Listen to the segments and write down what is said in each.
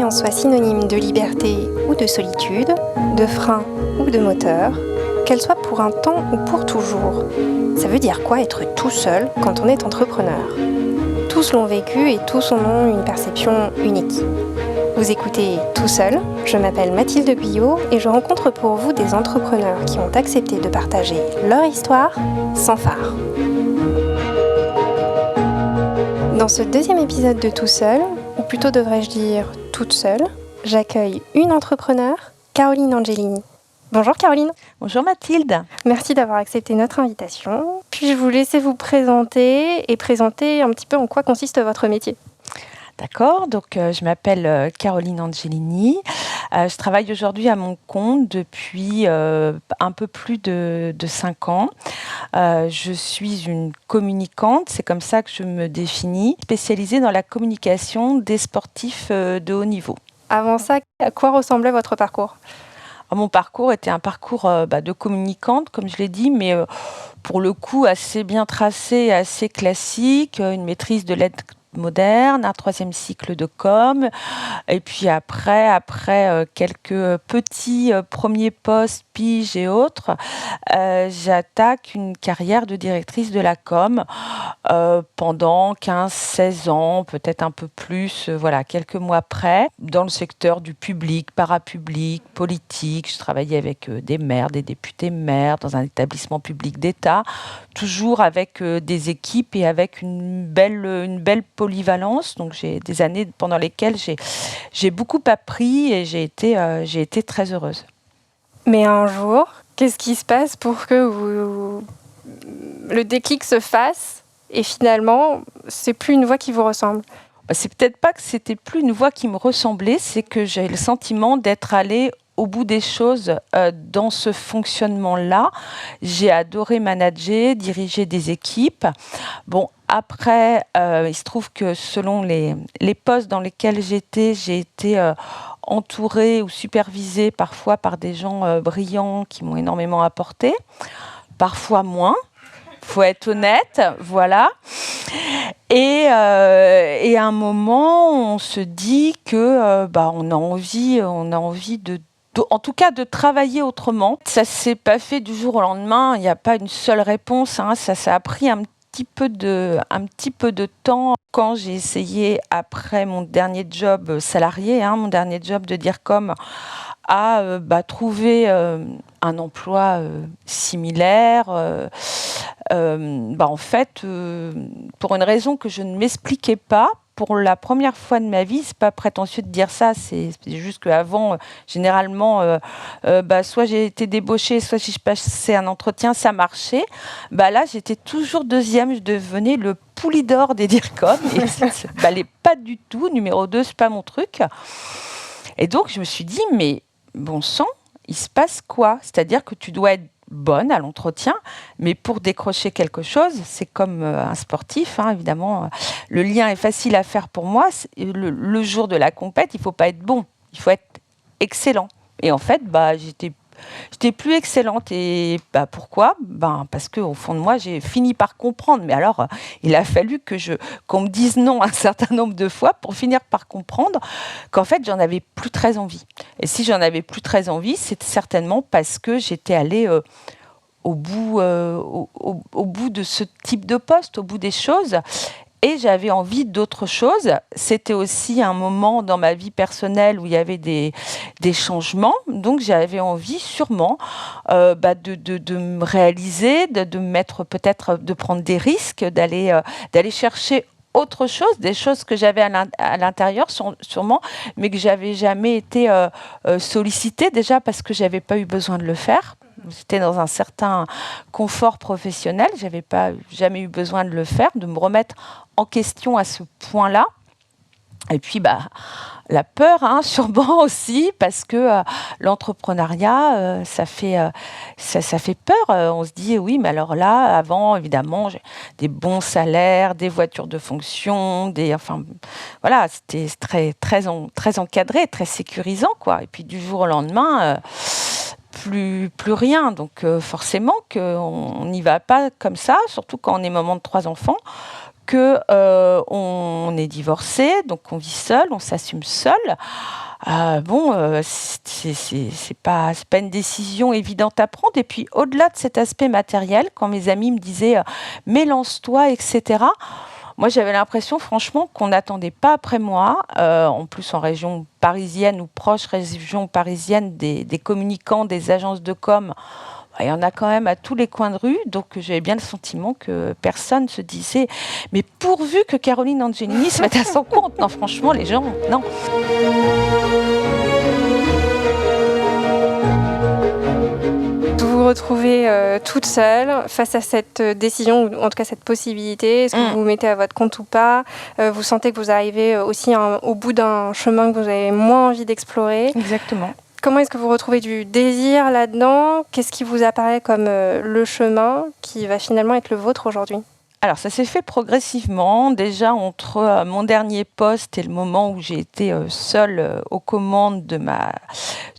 l'existence soit synonyme de liberté ou de solitude, de frein ou de moteur, qu'elle soit pour un temps ou pour toujours. Ça veut dire quoi être tout seul quand on est entrepreneur ? Tous l'ont vécu et tous en ont une perception unique. Vous écoutez Tout seul, je m'appelle Mathilde Guyot et je rencontre pour vous des entrepreneurs qui ont accepté de partager leur histoire sans phare. Dans ce deuxième épisode de Tout seul, ou plutôt devrais-je dire toute seule, j'accueille une entrepreneure, Caroline Angelini. Bonjour Caroline. Bonjour Mathilde. Merci d'avoir accepté notre invitation. Puis-je vous laisser vous présenter un petit peu en quoi consiste votre métier ? D'accord, donc je m'appelle Caroline Angelini. Je travaille aujourd'hui à mon compte depuis un peu plus de 5 ans. Je suis une communicante, c'est comme ça que je me définis, spécialisée dans la communication des sportifs de haut niveau. Avant ça, à quoi ressemblait votre parcours ? Mon parcours était un parcours de communicante, comme je l'ai dit, mais pour le coup assez bien tracé, assez classique, une maîtrise de lettres moderne, un 3e cycle de com, et puis après quelques petits premiers postes, piges et autres, j'attaque une carrière de directrice de la com pendant 15-16 ans, peut-être un peu plus, quelques mois après, dans le secteur du public, parapublic, politique. Je travaillais avec des maires, des députés maires, dans un établissement public d'État, toujours avec des équipes et avec une belle polyvalence. Donc j'ai des années pendant lesquelles j'ai beaucoup appris et j'ai été très heureuse. Mais un jour, qu'est-ce qui se passe pour que le déclic se fasse et finalement, c'est plus une voix qui vous ressemble ? C'est peut-être pas que c'était plus une voix qui me ressemblait, c'est que j'ai le sentiment d'être allée au bout des choses dans ce fonctionnement-là. J'ai adoré manager, diriger des équipes. Bon, après, il se trouve que selon les postes dans lesquels j'ai été entourée ou supervisée parfois par des gens brillants qui m'ont énormément apporté, parfois moins. Faut être honnête, voilà. Et à un moment, on se dit que on a envie en tout cas de travailler autrement. Ça s'est pas fait du jour au lendemain. Il n'y a pas une seule réponse. Ça a pris un petit peu de temps. Quand j'ai essayé après mon dernier job salarié, mon dernier job de DIRCOM, à trouver un emploi similaire. En fait, pour une raison que je ne m'expliquais pas, pour la première fois de ma vie, c'est pas prétentieux de dire ça, c'est juste qu'avant, généralement, soit j'ai été débauchée, soit si je passais un entretien, ça marchait. Là, j'étais toujours deuxième, je devenais le pouli d'or des DIRCOM, et ça n'allait pas du tout. Numéro 2, c'est pas mon truc. Et donc, je me suis dit, mais bon sang, il se passe quoi ? C'est-à-dire que tu dois être bonne à l'entretien, mais pour décrocher quelque chose, c'est comme un sportif, évidemment. Le lien est facile à faire pour moi. Le jour de la compète, il ne faut pas être bon, il faut être excellent. Et en fait, j'étais plus excellente. Et pourquoi ? Parce qu'au fond de moi, j'ai fini par comprendre. Mais alors, il a fallu qu'on me dise non un certain nombre de fois pour finir par comprendre qu'en fait, j'en avais plus très envie. Et si j'en avais plus très envie, c'est certainement parce que j'étais allée au bout de ce type de poste, au bout des choses. Et j'avais envie d'autre chose. C'était aussi un moment dans ma vie personnelle où il y avait des changements. Donc, j'avais envie sûrement de me réaliser, de me mettre peut-être, de prendre des risques, d'aller chercher autre chose, des choses que j'avais à l'intérieur sûrement, mais que j'avais jamais été sollicitée, déjà parce que j'avais pas eu besoin de le faire. J'étais dans un certain confort professionnel, j'avais pas jamais eu besoin de le faire, de me remettre en question à ce point-là. Et puis la peur, sûrement aussi, parce que l'entrepreneuriat, ça fait peur. On se dit oui, mais alors là, avant, évidemment, j'ai des bons salaires, des voitures de fonction, c'était très encadré, très sécurisant, quoi. Et puis du jour au lendemain, plus rien. Donc forcément qu'on n'y va pas comme ça, surtout quand on est maman de 3 enfants, que on est divorcé, donc on vit seul, on s'assume seul. C'est pas une décision évidente à prendre. Et puis, au-delà de cet aspect matériel, quand mes amis me disaient mais lance-toi, etc., moi, j'avais l'impression, franchement, qu'on n'attendait pas après moi. En plus, en région parisienne ou proche région parisienne, des communicants, des agences de com, il y en a quand même à tous les coins de rue. Donc, j'avais bien le sentiment que personne se disait mais pourvu que Caroline Angelini se mette à son compte. Non, franchement, les gens, non. Vous vous retrouvez toute seule face à cette décision, ou en tout cas cette possibilité. Est-ce que vous vous mettez à votre compte ou pas? Vous sentez que vous arrivez aussi au bout d'un chemin que vous avez moins envie d'explorer. Exactement. Comment est-ce que vous retrouvez du désir là-dedans? Qu'est-ce qui vous apparaît comme le chemin qui va finalement être le vôtre aujourd'hui? Alors, ça s'est fait progressivement. Déjà, entre mon dernier poste et le moment où j'ai été seule aux commandes de ma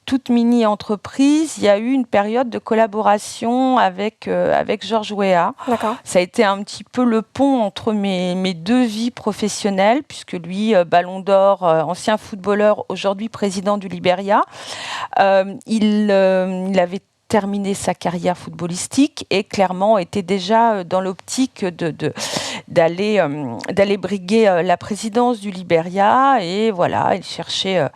toute mini-entreprise, il y a eu une période de collaboration avec Georges Weah. D'accord. Ça a été un petit peu le pont entre mes deux vies professionnelles, puisque lui, Ballon d'Or, ancien footballeur, aujourd'hui président du Liberia, il avait terminé sa carrière footballistique et clairement était déjà dans l'optique d'aller briguer la présidence du Liberia. Et voilà, il cherchait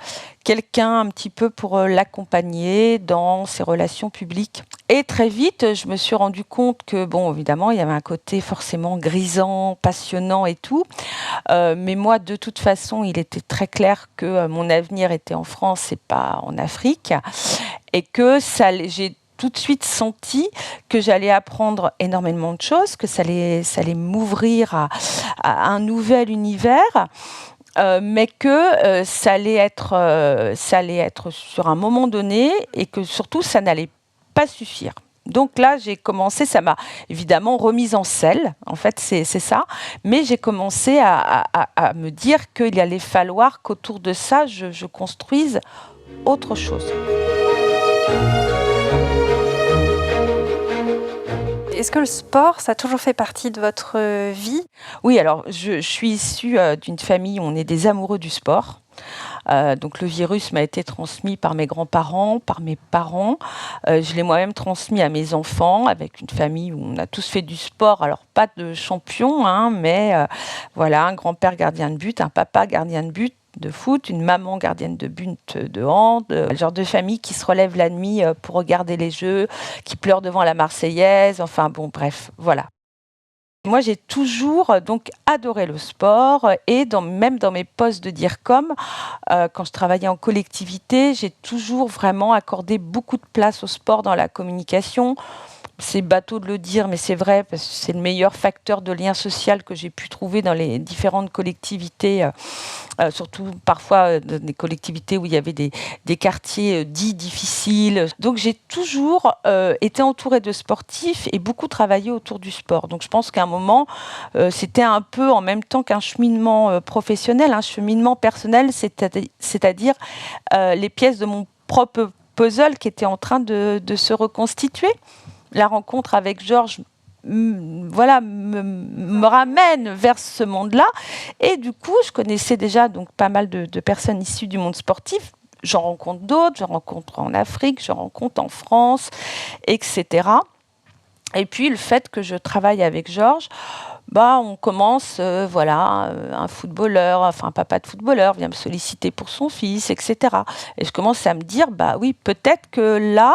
quelqu'un un petit peu pour l'accompagner dans ses relations publiques. Et très vite, je me suis rendu compte que, bon, évidemment, il y avait un côté forcément grisant, passionnant et tout. Mais moi, de toute façon, il était très clair que mon avenir était en France et pas en Afrique. Et que j'ai tout de suite senti que j'allais apprendre énormément de choses, que ça allait m'ouvrir à un nouvel univers. Mais que ça allait être sur un moment donné et que surtout ça n'allait pas suffire. Donc là, j'ai commencé, ça m'a évidemment remise en selle, en fait c'est ça, mais j'ai commencé à me dire qu'il allait falloir qu'autour de ça, je construise autre chose. Est-ce que le sport, ça a toujours fait partie de votre vie? Oui, alors je suis issue d'une famille où on est des amoureux du sport. Donc le virus m'a été transmis par mes grands-parents, par mes parents. Je l'ai moi-même transmis à mes enfants, avec une famille où on a tous fait du sport. Alors pas de champion, hein, mais voilà, un grand-père gardien de but, un papa gardien de but de foot, une maman gardienne de but de hand, le genre de famille qui se relève la nuit pour regarder les jeux, qui pleure devant la Marseillaise, enfin bon, bref, voilà. Moi, j'ai toujours donc adoré le sport et même dans mes postes de DIRCOM, quand je travaillais en collectivité, j'ai toujours vraiment accordé beaucoup de place au sport dans la communication. C'est bateau de le dire, mais c'est vrai, parce que c'est le meilleur facteur de lien social que j'ai pu trouver dans les différentes collectivités, surtout parfois dans des collectivités où il y avait des quartiers dits difficiles. Donc j'ai toujours été entourée de sportifs et beaucoup travaillé autour du sport. Donc je pense qu'à un moment, c'était un peu en même temps qu'un cheminement professionnel, un cheminement personnel, c'est-à-dire les pièces de mon propre puzzle qui étaient en train de se reconstituer. La rencontre avec Georges me ramène vers ce monde-là. Et du coup, je connaissais déjà donc pas mal de personnes issues du monde sportif. J'en rencontre d'autres, j'en rencontre en Afrique, j'en rencontre en France, etc. Et puis, le fait que je travaille avec Georges, on commence, un footballeur, enfin un papa de footballeur vient me solliciter pour son fils, etc. Et je commence à me dire, oui, peut-être que là,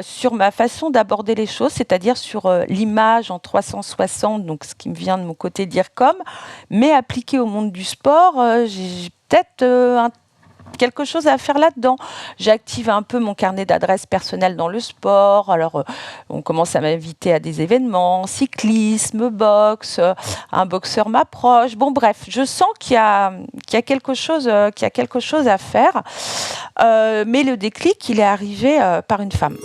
sur ma façon d'aborder les choses, c'est-à-dire sur l'image en 360, donc ce qui me vient de mon côté DIRCOM, mais appliqué au monde du sport, j'ai peut-être quelque chose à faire là-dedans. J'active un peu mon carnet d'adresses personnelles dans le sport. Alors, on commence à m'inviter à des événements, cyclisme, boxe, un boxeur m'approche. Bon, bref, je sens qu'il y a quelque chose à faire. Mais le déclic, il est arrivé par une femme.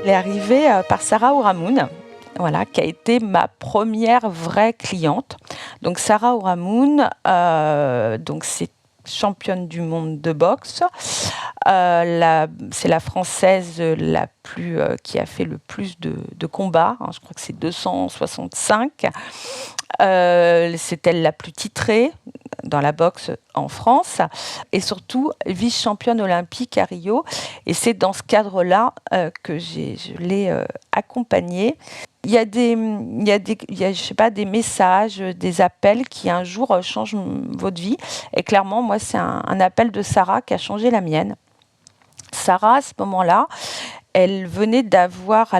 Il est arrivé par Sarah Ouramoun. Voilà, qui a été ma première vraie cliente. Donc Sarah Ouramoun, donc championne du monde de boxe. C'est la Française qui a fait le plus de combats. Je crois que c'est 265. C'est elle la plus titrée dans la boxe en France. Et surtout, vice-championne olympique à Rio. Et c'est dans ce cadre-là que je l'ai accompagnée. Il y a je sais pas, des messages, des appels qui un jour changent votre vie. Et clairement, moi, c'est un appel de Sarah qui a changé la mienne. Sarah, à ce moment-là, elle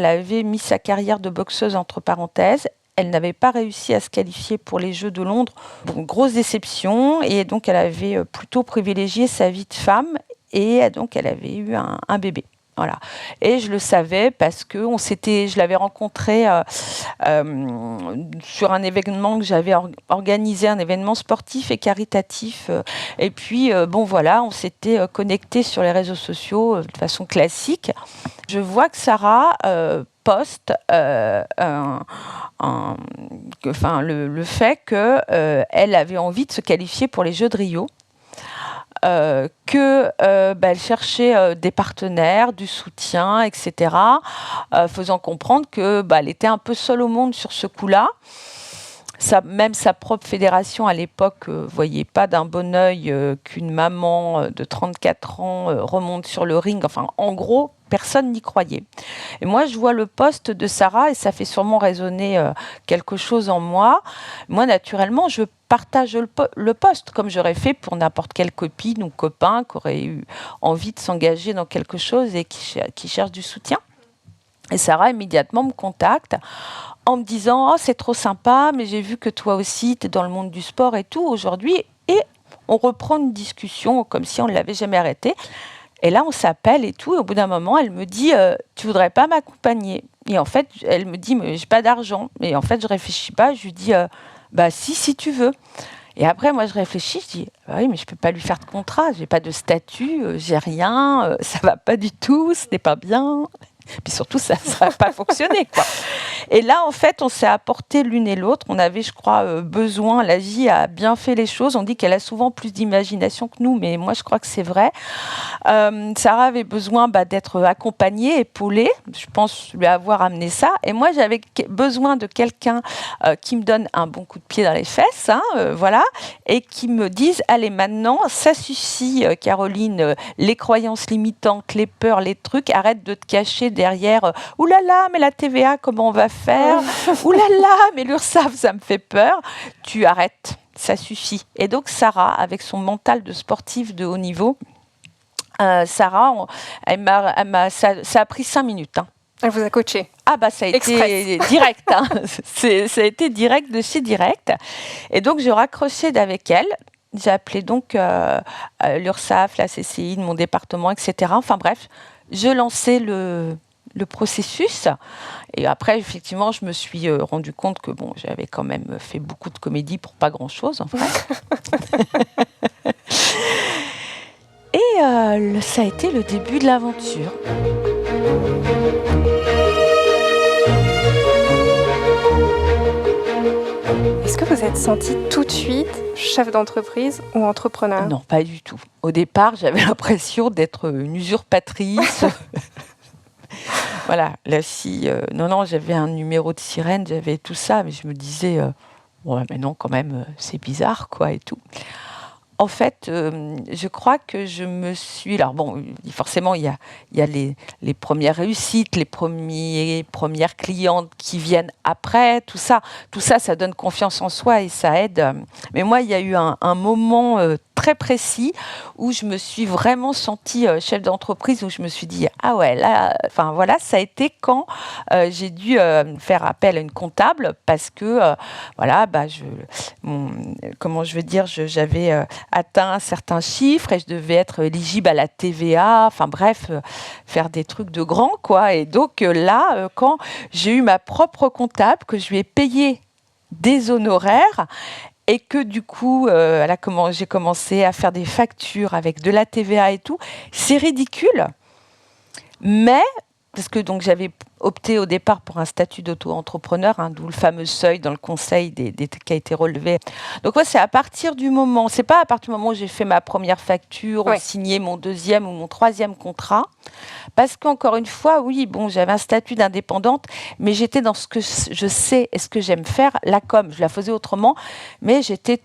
avait mis sa carrière de boxeuse entre parenthèses. Elle n'avait pas réussi à se qualifier pour les Jeux de Londres. Bon, grosse déception. Et donc, elle avait plutôt privilégié sa vie de femme. Et donc, elle avait eu un bébé. Voilà. Et je le savais parce que je l'avais rencontrée sur un événement que j'avais organisé, un événement sportif et caritatif. Et puis, on s'était connectés sur les réseaux sociaux de façon classique. Je vois que Sarah poste le fait qu'elle avait envie de se qualifier pour les Jeux de Rio. Elle cherchait des partenaires, du soutien, etc., faisant comprendre qu'elle était un peu seule au monde sur ce coup-là. Même sa propre fédération, à l'époque, ne voyait pas d'un bon œil qu'une maman de 34 ans remonte sur le ring. Enfin, en gros, personne n'y croyait. Et moi, je vois le poste de Sarah et ça fait sûrement résonner quelque chose en moi. Moi, naturellement, je partage le poste, comme j'aurais fait pour n'importe quelle copine ou copain qui aurait eu envie de s'engager dans quelque chose et qui cherche du soutien. Et Sarah, immédiatement, me contacte en me disant « Oh, c'est trop sympa, mais j'ai vu que toi aussi, tu es dans le monde du sport et tout aujourd'hui. » Et on reprend une discussion comme si on ne l'avait jamais arrêtée. Et là, on s'appelle et tout. Et au bout d'un moment, elle me dit « Tu voudrais pas m'accompagner ?» Et en fait, elle me dit « Mais j'ai pas d'argent. » Et en fait, je réfléchis pas. Je lui dis « Bah si tu veux. » Et après, moi, je réfléchis. Je dis « Oui, mais je peux pas lui faire de contrat. J'ai pas de statut, j'ai rien. Ça va pas du tout. Ce n'est pas bien. » Puis surtout, ça n'a pas fonctionné, quoi. Et là, en fait, on s'est apporté l'une et l'autre. On avait, je crois, besoin. La vie a bien fait les choses. On dit qu'elle a souvent plus d'imagination que nous, mais moi, je crois que c'est vrai. Sarah avait besoin d'être accompagnée, épaulée. Je pense lui avoir amené ça. Et moi, j'avais besoin de quelqu'un qui me donne un bon coup de pied dans les fesses, voilà, et qui me dise, allez, maintenant, ça suffit, Caroline, les croyances limitantes, les peurs, les trucs, arrête de te cacher derrière « Ouh là là, mais la TVA, comment on va faire ? Ouh là là, mais l'URSSAF, ça me fait peur. » Tu arrêtes, ça suffit. Et donc Sarah, avec son mental de sportive de haut niveau, Sarah, ça a pris 5 minutes. Elle vous a coaché. Ah ça a été direct. Ça a été direct de chez direct. Et donc, je raccrochais avec elle. J'ai appelé donc l'URSSAF, la CCI de mon département, etc. Enfin bref, je lançais le processus. Et après, effectivement, je me suis rendu compte que j'avais quand même fait beaucoup de comédie pour pas grand-chose, en fait. Et ça a été le début de l'aventure. Est-ce que vous êtes sentie tout de suite chef d'entreprise ou entrepreneur ? Non, pas du tout. Au départ, j'avais l'impression d'être une usurpatrice. Voilà, là, non, j'avais un numéro de sirène, j'avais tout ça, mais je me disais, ouais, mais non, quand même, c'est bizarre, quoi, et tout. En fait, je crois que je me suis... Alors forcément, il y a les premières réussites, les premières clientes qui viennent après, tout ça, ça donne confiance en soi et ça aide. Mais moi, il y a eu un moment très précis où je me suis vraiment sentie chef d'entreprise, où je me suis dit ah ouais, là, enfin voilà, ça a été quand j'ai dû faire appel à une comptable parce que j'avais atteint un certain chiffre et je devais être éligible à la TVA, enfin bref, faire des trucs de grand, quoi. Et donc là, quand j'ai eu ma propre comptable, que je lui ai payé des honoraires et que du coup, j'ai commencé à faire des factures avec de la TVA et tout, c'est ridicule, mais parce que donc j'avais opté au départ pour un statut d'auto-entrepreneur, d'où le fameux seuil dans le conseil qui a été relevé. Donc ouais, c'est à partir du moment, c'est pas à partir du moment où j'ai fait ma première facture, ou signé mon deuxième ou mon troisième contrat, parce qu'encore une fois, oui, bon, j'avais un statut d'indépendante, mais j'étais dans ce que je sais et ce que j'aime faire, la com, je la faisais autrement, mais j'étais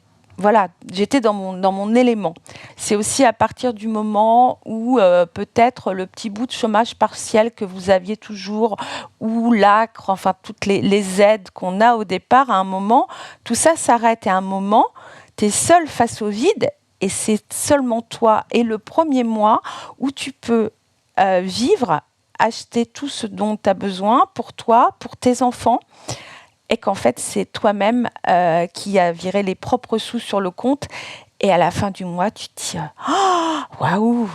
dans mon élément. C'est aussi à partir du moment où peut-être le petit bout de chômage partiel que vous aviez toujours, ou l'ACRE, enfin toutes les aides qu'on a au départ, à un moment, tout ça s'arrête. Et à un moment, tu es seul face au vide et c'est seulement toi. Et le premier mois où tu peux vivre, acheter tout ce dont tu as besoin pour toi, pour tes enfants, et qu'en fait, c'est toi-même qui as viré les propres sous sur le compte. Et à la fin du mois, tu te dis « Waouh,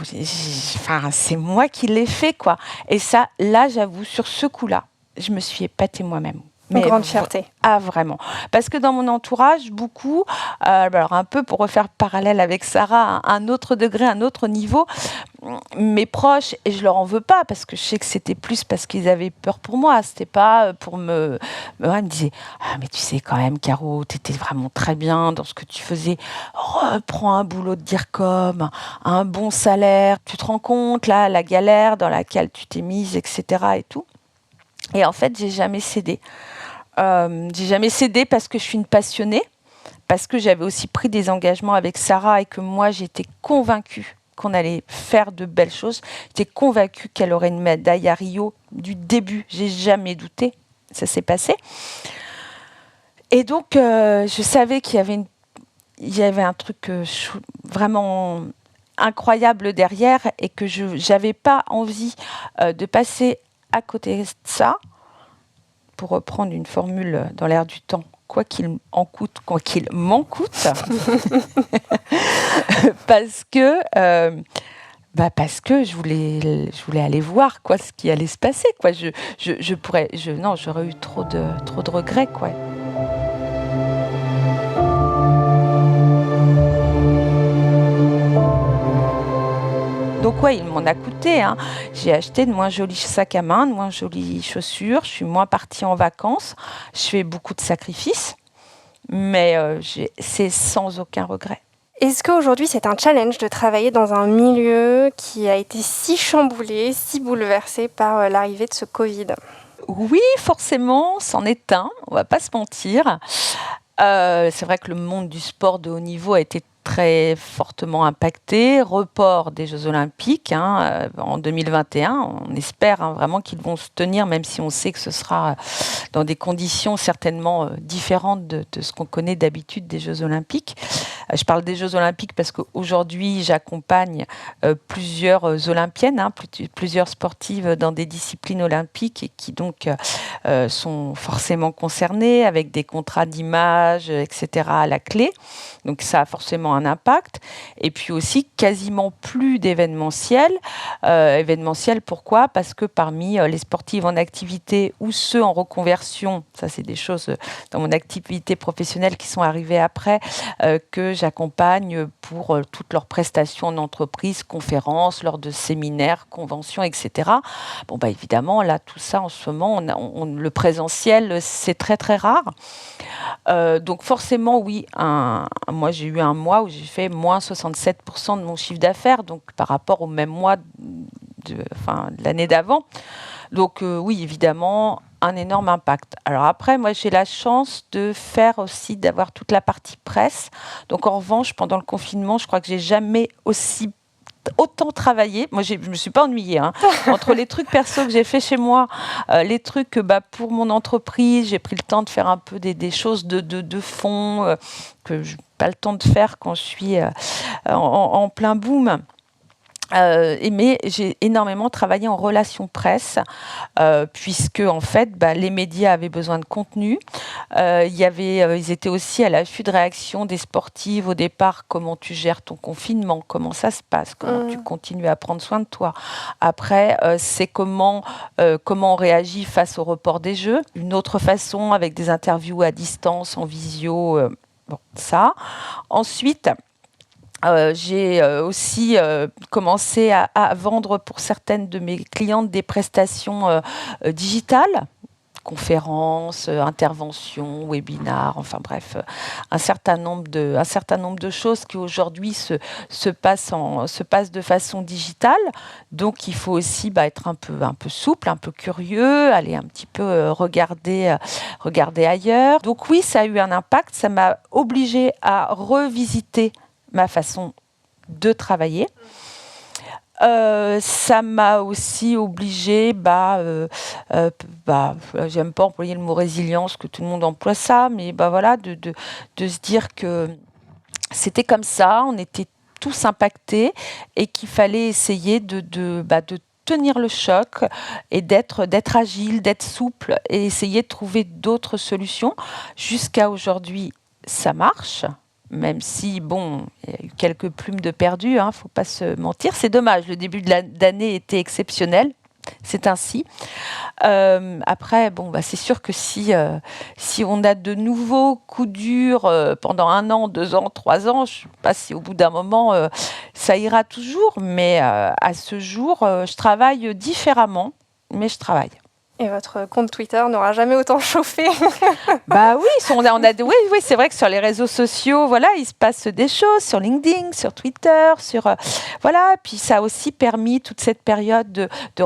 c'est moi qui l'ai fait, quoi !» Et ça, là, j'avoue, sur ce coup-là, je me suis épatée moi-même. Une grande fierté. Ah, vraiment. Parce que dans mon entourage, beaucoup, alors un peu pour refaire parallèle avec Sarah, à un autre degré, un autre niveau, mes proches, et je leur en veux pas, parce que je sais que c'était plus parce qu'ils avaient peur pour moi, c'était pas pour me disaient « Ah, mais tu sais quand même, Caro, t'étais vraiment très bien dans ce que tu faisais, reprends un boulot de DIRCOM, un bon salaire, tu te rends compte, là, la galère dans laquelle tu t'es mise, etc. » et tout. Et en fait, j'ai jamais cédé. J'ai jamais cédé parce que je suis une passionnée, parce que j'avais aussi pris des engagements avec Sarah et que moi, j'étais convaincue qu'on allait faire de belles choses. J'étais convaincue qu'elle aurait une médaille à Rio du début. J'ai jamais douté. Ça s'est passé. Et donc, je savais qu'il y avait un truc vraiment incroyable derrière et que je n'avais pas envie de passer à côté de ça, pour reprendre une formule dans l'air du temps, quoi qu'il en coûte, quoi qu'il m'en coûte, parce que je voulais aller voir quoi ce qui allait se passer, quoi. J'aurais eu trop de regrets, quoi. Donc ouais, il m'en a coûté. J'ai acheté de moins jolis sacs à main, de moins jolies chaussures. Je suis moins partie en vacances. Je fais beaucoup de sacrifices, mais c'est sans aucun regret. Est-ce qu'aujourd'hui, c'est un challenge de travailler dans un milieu qui a été si chamboulé, si bouleversé par l'arrivée de ce Covid ? Oui, forcément, c'en est un. On ne va pas se mentir. C'est vrai que le monde du sport de haut niveau a été très fortement impacté. Report des Jeux Olympiques en 2021. On espère vraiment qu'ils vont se tenir, même si on sait que ce sera dans des conditions certainement différentes de ce qu'on connaît d'habitude des Jeux Olympiques. Je parle des Jeux Olympiques parce qu'aujourd'hui, j'accompagne plusieurs Olympiennes, plusieurs sportives dans des disciplines olympiques et qui donc sont forcément concernées avec des contrats d'image, etc. à la clé. Donc ça a forcément un impact. Et puis aussi quasiment plus d'événementiel. Événementiel, pourquoi ? Parce que parmi les sportives en activité ou ceux en reconversion, ça c'est des choses dans mon activité professionnelle qui sont arrivées après, que j'accompagne pour toutes leurs prestations en entreprise, conférences, lors de séminaires, conventions, etc. Bon, évidemment, là, tout ça, en ce moment, le présentiel, c'est très, très rare. Donc, forcément, oui, moi, j'ai eu un mois où j'ai fait moins 67% de mon chiffre d'affaires, donc par rapport au même mois de l'année d'avant. Donc, oui, évidemment, un énorme impact. Alors après, moi, j'ai la chance d'avoir toute la partie presse. Donc, en revanche, pendant le confinement, je crois que j'ai jamais autant travaillé. Moi, je me suis pas ennuyée. Entre les trucs perso que j'ai fait chez moi, les trucs pour mon entreprise, j'ai pris le temps de faire un peu des choses de fond que je n'ai pas le temps de faire quand je suis en plein boom. Mais j'ai énormément travaillé en relations presse puisque en fait les médias avaient besoin de contenu. Ils étaient aussi à l'affût de réaction des sportives au départ. Comment tu gères ton confinement ? Comment ça se passe ? Comment tu continues à prendre soin de toi ? Après, c'est comment on réagit face au report des Jeux. Une autre façon avec des interviews à distance, en visio. Ça. Ensuite, J'ai aussi commencé à vendre pour certaines de mes clientes des prestations digitales, conférences, interventions, webinars, enfin bref, un certain nombre de choses qui aujourd'hui se passent de façon digitale. Donc il faut aussi être un peu souple, un peu curieux, aller un petit peu regarder ailleurs. Donc oui, ça a eu un impact, ça m'a obligée à revisiter ma façon de travailler. Ça m'a aussi obligée, j'aime pas employer le mot résilience, que tout le monde emploie ça, mais voilà, de se dire que c'était comme ça, on était tous impactés et qu'il fallait essayer de tenir le choc et d'être agile, d'être souple et essayer de trouver d'autres solutions. Jusqu'à aujourd'hui, ça marche. Même si, bon, il y a eu quelques plumes de perdu, ne faut pas se mentir. C'est dommage, le début de l'année était exceptionnel. C'est ainsi. Après, c'est sûr que si on a de nouveaux coups durs pendant 1 an, 2 ans, 3 ans, je ne sais pas si au bout d'un moment, ça ira toujours. Mais à ce jour, je travaille différemment, mais je travaille. Et votre compte Twitter n'aura jamais autant chauffé. Oui, c'est vrai que sur les réseaux sociaux, voilà, il se passe des choses, sur LinkedIn, sur Twitter, voilà. Puis ça a aussi permis toute cette période de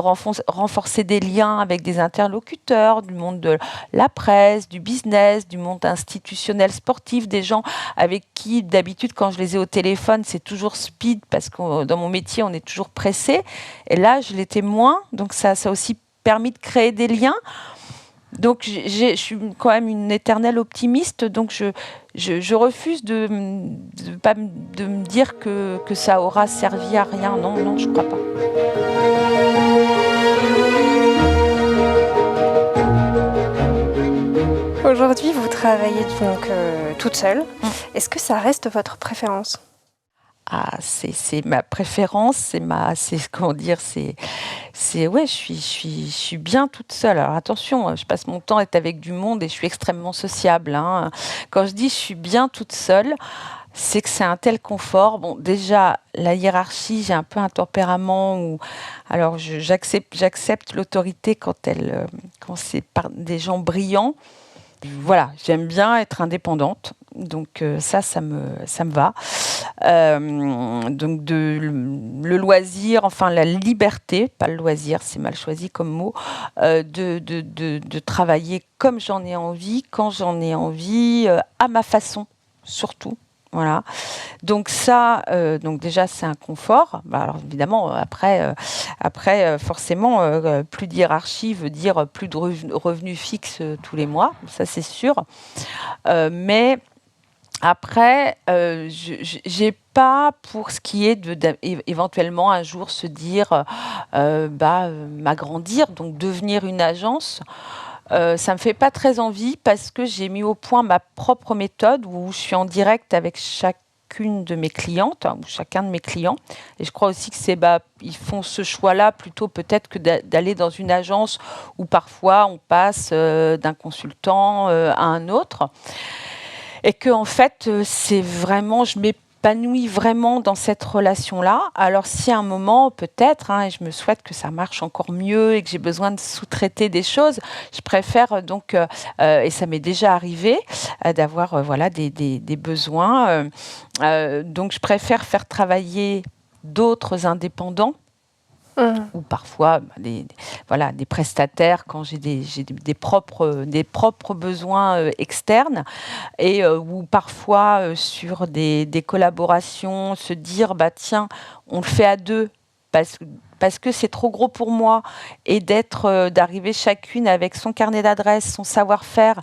renforcer des liens avec des interlocuteurs du monde de la presse, du business, du monde institutionnel sportif, des gens avec qui d'habitude quand je les ai au téléphone, c'est toujours speed parce que dans mon métier, on est toujours pressé. Et là, je l'étais moins, donc ça a aussi permis de créer des liens. Donc, je suis quand même une éternelle optimiste. Donc, je refuse de me dire que ça aura servi à rien. Non, je ne crois pas. Aujourd'hui, vous travaillez donc toute seule. Est-ce que ça reste votre préférence ? C'est ma préférence, je suis bien toute seule. Alors attention, je passe mon temps à être avec du monde et je suis extrêmement sociable. Quand je dis je suis bien toute seule, c'est que c'est un tel confort. Bon, déjà, la hiérarchie, j'ai un peu un tempérament où, alors j'accepte l'autorité quand c'est par des gens brillants. Voilà, j'aime bien être indépendante, donc ça me va. Donc le loisir, enfin la liberté, pas le loisir, c'est mal choisi comme mot, de travailler comme j'en ai envie, quand j'en ai envie, à ma façon, surtout. Voilà. Donc ça, donc déjà c'est un confort. Alors évidemment après forcément plus de hiérarchie veut dire plus de revenus fixes tous les mois. Ça c'est sûr. Mais après, j'ai pas pour ce qui est éventuellement un jour se dire m'agrandir, donc devenir une agence. Ça me fait pas très envie parce que j'ai mis au point ma propre méthode où je suis en direct avec chacune de mes clientes ou chacun de mes clients. Et je crois aussi que ils font ce choix-là plutôt peut-être que d'aller dans une agence où parfois on passe d'un consultant à un autre. Et que en fait, c'est vraiment, je m'épanouis vraiment dans cette relation-là. Alors si à un moment, peut-être, et je me souhaite que ça marche encore mieux et que j'ai besoin de sous-traiter des choses, je préfère donc, et ça m'est déjà arrivé, d'avoir des besoins. Donc je préfère faire travailler d'autres indépendants. Ou parfois des prestataires quand j'ai des propres besoins externes et ou parfois sur des collaborations se dire tiens on le fait à deux parce que c'est trop gros pour moi et d'arriver chacune avec son carnet d'adresses, son savoir-faire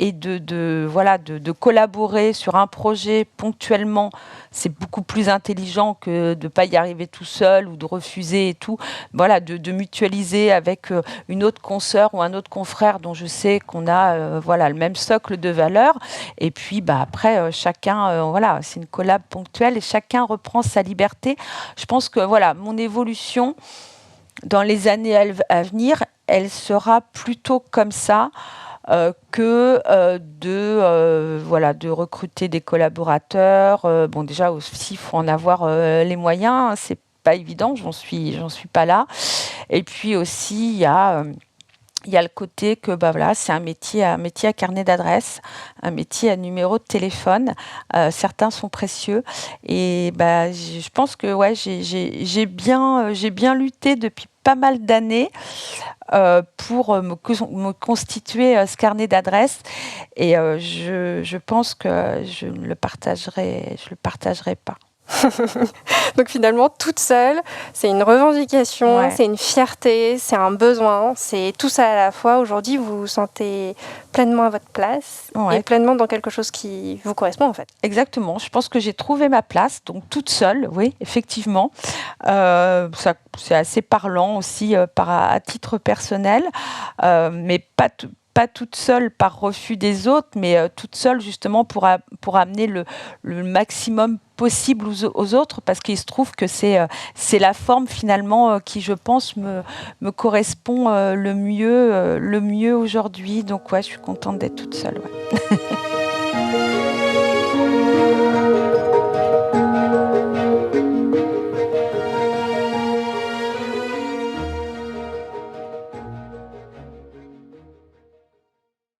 et de collaborer sur un projet ponctuellement, c'est beaucoup plus intelligent que de ne pas y arriver tout seul ou de refuser et tout. Voilà, de mutualiser avec une autre consoeur ou un autre confrère dont je sais qu'on a le même socle de valeurs. Et puis après, chacun, c'est une collab ponctuelle et chacun reprend sa liberté. Je pense que mon évolution dans les années à venir, elle sera plutôt comme ça. que de recruter des collaborateurs. Bon, déjà aussi, il faut en avoir les moyens. C'est pas évident, j'en suis pas là. Et puis aussi, il y a le côté que c'est un métier à carnet d'adresse, un métier à numéro de téléphone. Certains sont précieux et je pense que j'ai bien lutté depuis pas mal d'années pour me constituer ce carnet d'adresses et je pense que je le partagerai pas. Donc finalement, toute seule, c'est une revendication, c'est une fierté, c'est un besoin, c'est tout ça à la fois. Aujourd'hui, vous vous sentez pleinement à votre place et pleinement dans quelque chose qui vous correspond en fait. Exactement, je pense que j'ai trouvé ma place, donc toute seule, oui, effectivement. Ça, c'est assez parlant aussi à titre personnel, mais pas toute seule par refus des autres, mais toute seule justement pour amener le maximum possible aux autres, parce qu'il se trouve que c'est la forme finalement qui, je pense, me correspond le mieux aujourd'hui. Donc je suis contente d'être toute seule. Ouais.